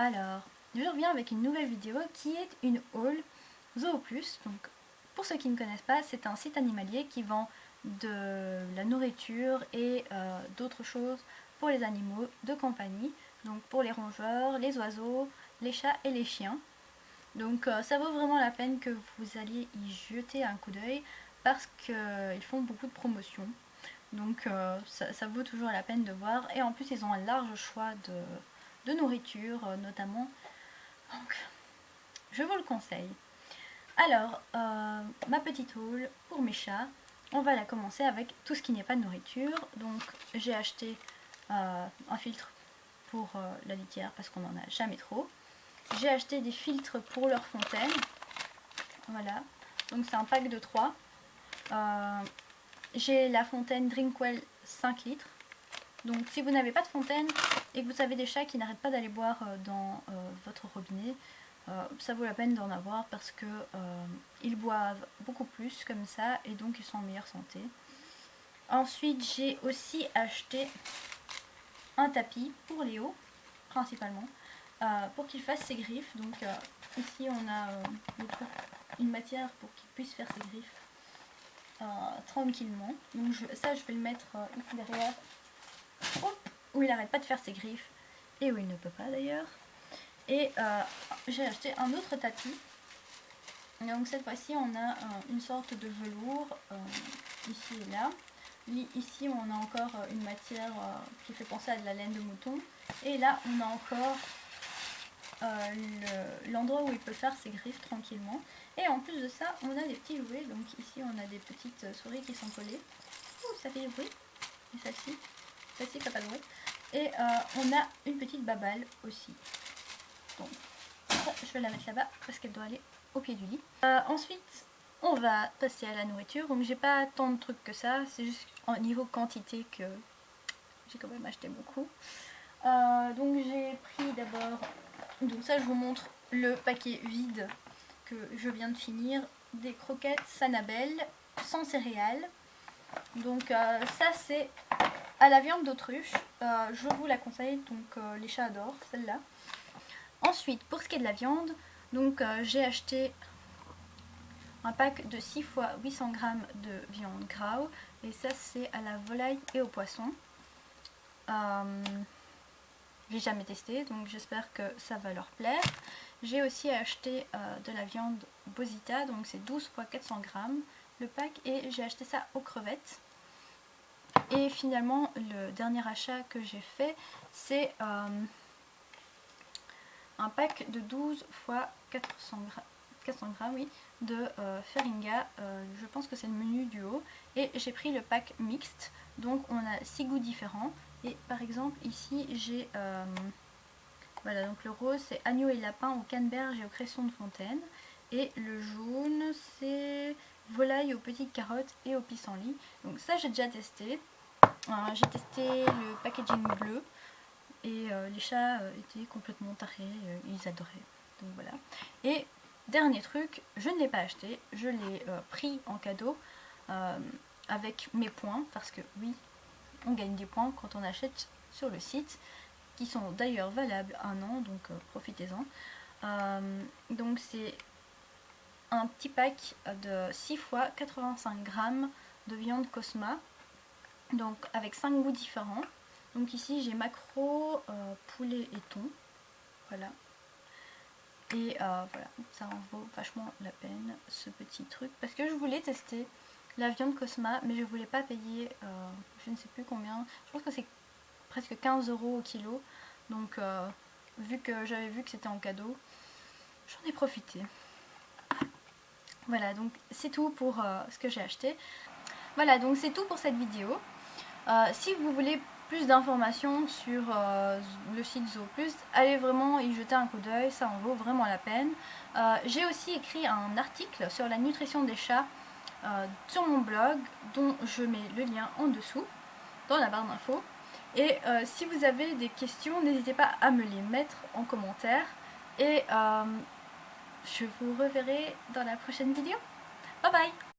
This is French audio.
Alors, je reviens avec une nouvelle vidéo qui est une haul Zooplus. Donc, pour ceux qui ne connaissent pas, c'est un site animalier qui vend de la nourriture et d'autres choses pour les animaux de compagnie. Donc pour les rongeurs, les oiseaux, les chats et les chiens. Donc ça vaut vraiment la peine que vous alliez y jeter un coup d'œil parce qu'ils font beaucoup de promotions. Donc ça vaut toujours la peine de voir. Et en plus ils ont un large choix de nourriture notamment. Donc je vous le conseille. Alors, ma petite haul pour mes chats, on va la commencer avec tout ce qui n'est pas de nourriture. Donc j'ai acheté un filtre pour la litière parce qu'on n'en a jamais trop. J'ai acheté des filtres pour leur fontaine. Voilà, donc c'est un pack de 3. J'ai la fontaine Drinkwell 5 litres. Donc si vous n'avez pas de fontaine et que vous avez des chats qui n'arrêtent pas d'aller boire dans votre robinet, ça vaut la peine d'en avoir parce que ils boivent beaucoup plus comme ça et donc ils sont en meilleure santé. Ensuite j'ai aussi acheté un tapis pour Léo principalement pour qu'il fasse ses griffes. Donc ici on a une matière pour qu'il puisse faire ses griffes tranquillement. Donc ça je vais le mettre ici derrière où il n'arrête pas de faire ses griffes et où il ne peut pas d'ailleurs. Et j'ai acheté un autre tapis. Donc cette fois-ci on a une sorte de velours ici et là. Ici on a encore une matière qui fait penser à de la laine de mouton. Et là on a encore l'endroit où il peut faire ses griffes tranquillement. Et en plus de ça on a des petits jouets. Donc ici on a des petites souris qui sont collées. Ouh, ça fait du bruit. Et celle-ci fait pas de bruit. Et on a une petite babale aussi. Donc je vais la mettre là-bas parce qu'elle doit aller au pied du lit. Ensuite on va passer à la nourriture. Donc j'ai pas tant de trucs que ça, c'est juste en niveau quantité que j'ai quand même acheté beaucoup. Donc j'ai pris d'abord, donc ça je vous montre le paquet vide que je viens de finir, des croquettes Sanabel sans céréales. Donc ça c'est à la viande d'autruche, je vous la conseille, donc les chats adorent celle-là. Ensuite, pour ce qui est de la viande, donc j'ai acheté un pack de 6 x 800 g de viande Grau. Et ça, c'est à la volaille et au poisson. J'ai jamais testé, donc j'espère que ça va leur plaire. J'ai aussi acheté de la viande Bosita, donc c'est 12 x 400 g le pack. Et j'ai acheté ça aux crevettes. Et finalement, le dernier achat que j'ai fait, c'est un pack de 12 x 400 g oui, de Feringa. Je pense que c'est le menu du haut. Et j'ai pris le pack mixte. Donc on a 6 goûts différents. Et par exemple ici j'ai voilà, donc le rose c'est agneau et lapin au canneberge et au cresson de fontaine. Et le jaune c'est volaille aux petites carottes et au pissenlit. Donc ça j'ai déjà testé. J'ai testé le packaging bleu. Et les chats étaient complètement tarés, ils adoraient. Donc voilà. Et dernier truc, je ne l'ai pas acheté, je l'ai pris en cadeau avec mes points, parce que oui, on gagne des points quand on achète sur le site, qui sont d'ailleurs valables 1 an, donc profitez-en. Donc c'est un petit pack de 6 x 85 g de viande Cosma, donc avec 5 goûts différents. Donc ici j'ai maquereau, poulet et thon, voilà. Et voilà, ça en vaut vachement la peine ce petit truc. Parce que je voulais tester la viande Cosma, mais je voulais pas payer, je ne sais plus combien. Je pense que c'est presque 15 € au kilo. Donc vu que j'avais vu que c'était en cadeau, j'en ai profité. Voilà, donc c'est tout pour ce que j'ai acheté. Voilà, donc c'est tout pour cette vidéo. Si vous voulez plus d'informations sur le site Zooplus, allez vraiment y jeter un coup d'œil, ça en vaut vraiment la peine. J'ai aussi écrit un article sur la nutrition des chats sur mon blog, dont je mets le lien en dessous, dans la barre d'infos. Et si vous avez des questions, n'hésitez pas à me les mettre en commentaire. Et je vous reverrai dans la prochaine vidéo. Bye bye!